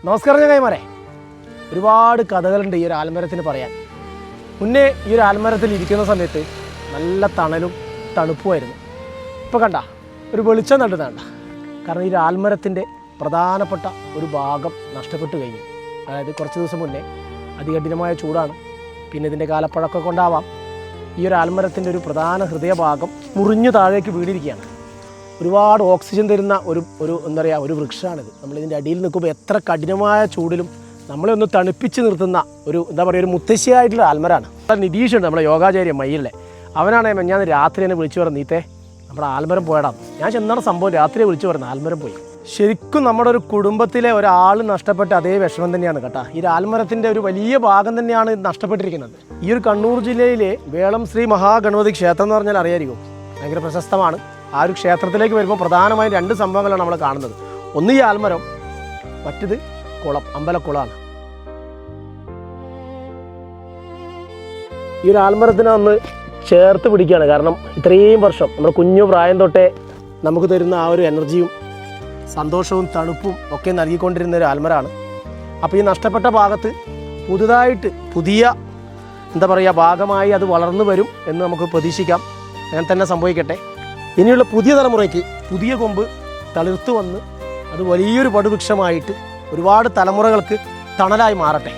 നമസ്കാരം ചങ്ങായിമാരെ. ഒരുപാട് കഥകളുണ്ട് ഈ ഒരു ആൽമരത്തിന് പറയാൻ. മുന്നേ ഈ ഒരു ആൽമരത്തിൽ ഇരിക്കുന്ന സമയത്ത് നല്ല തണലും തണുപ്പുമായിരുന്നു. ഇപ്പോൾ കണ്ട ഒരു വെളിച്ചം നട്ടുന്നണ്ട. കാരണം ഈ ഒരു ആൽമരത്തിൻ്റെ പ്രധാനപ്പെട്ട ഒരു ഭാഗം നഷ്ടപ്പെട്ടു കഴിഞ്ഞു. അതായത് കുറച്ച് ദിവസം മുന്നേ അതികഠിനമായ ചൂടാണ്, പിന്നെ ഇതിൻ്റെ കാലപ്പഴക്കം കൊണ്ടാവാം ഈ ഒരു ആൽമരത്തിൻ്റെ ഒരു പ്രധാന ഹൃദയഭാഗം മുറിഞ്ഞു താഴേക്ക് വീണിരിക്കുകയാണ്. ഒരുപാട് ഓക്സിജൻ തരുന്ന ഒരു എന്താ പറയുക ഒരു വൃക്ഷമാണിത്. നമ്മളിതിൻ്റെ അടിയിൽ നിൽക്കുമ്പോൾ എത്ര കഠിനമായ ചൂടിലും നമ്മളെ ഒന്ന് തണുപ്പിച്ച് നിർത്തുന്ന ഒരു എന്താ പറയുക ഒരു മുത്തശ്ശിയായിട്ടുള്ള ആൽമരാണ്. നിതീഷുണ്ട് നമ്മുടെ യോഗാചാര്യം മയിലിലെ, അവനാണ് ഞാൻ രാത്രി എന്നെ വിളിച്ചു പറഞ്ഞു, നീത്തേ നമ്മുടെ ആൽമരം പോയടാ. ഞാൻ ചെന്നാണ് സംഭവം, രാത്രി വിളിച്ചു പറഞ്ഞു ആൽമരം പോയി. ശരിക്കും നമ്മുടെ ഒരു കുടുംബത്തിലെ ഒരാൾ നഷ്ടപ്പെട്ട അതേ വിഷമം തന്നെയാണ് കേട്ടോ. ഈ ആൽമരത്തിൻ്റെ ഒരു വലിയ ഭാഗം തന്നെയാണ് ഇത് നഷ്ടപ്പെട്ടിരിക്കുന്നത്. ഈ ഒരു കണ്ണൂർ ജില്ലയിലെ വേളം ശ്രീ മഹാഗണപതി ക്ഷേത്രം എന്ന് പറഞ്ഞാൽ അറിയായിരിക്കും, ഭയങ്കര പ്രശസ്തമാണ്. ആ ഒരു ക്ഷേത്രത്തിലേക്ക് വരുമ്പോൾ പ്രധാനമായും രണ്ട് സംഭവങ്ങളാണ് നമ്മൾ കാണുന്നത്. ഒന്ന് ഈ ആൽമരം, മറ്റത് കുളം, അമ്പലക്കുളമാണ്. ഈ ഒരു ആൽമരത്തിനെ ഒന്ന് ചേർത്ത് പിടിക്കുകയാണ്. കാരണം ഇത്രയും വർഷം നമ്മുടെ കുഞ്ഞു പ്രായം തൊട്ടേ നമുക്ക് തരുന്ന ആ ഒരു എനർജിയും സന്തോഷവും തണുപ്പും ഒക്കെ നൽകിക്കൊണ്ടിരുന്ന ഒരു ആൽമരമാണ്. അപ്പോൾ ഈ നഷ്ടപ്പെട്ട ഭാഗത്ത് പുതിയ എന്താ പറയുക ഭാഗമായി അത് വളർന്നു വരും എന്ന് നമുക്ക് പ്രതീക്ഷിക്കാം. അങ്ങനെ തന്നെ സംഭവിക്കട്ടെ. ഇനിയുള്ള പുതിയ തലമുറയ്ക്ക് പുതിയ കൊമ്പ് തളിർത്തു വന്ന് അത് വലിയൊരു പടുവൃക്ഷമായിട്ട് ഒരുപാട് തലമുറകൾക്ക് തണലായി മാറട്ടെ.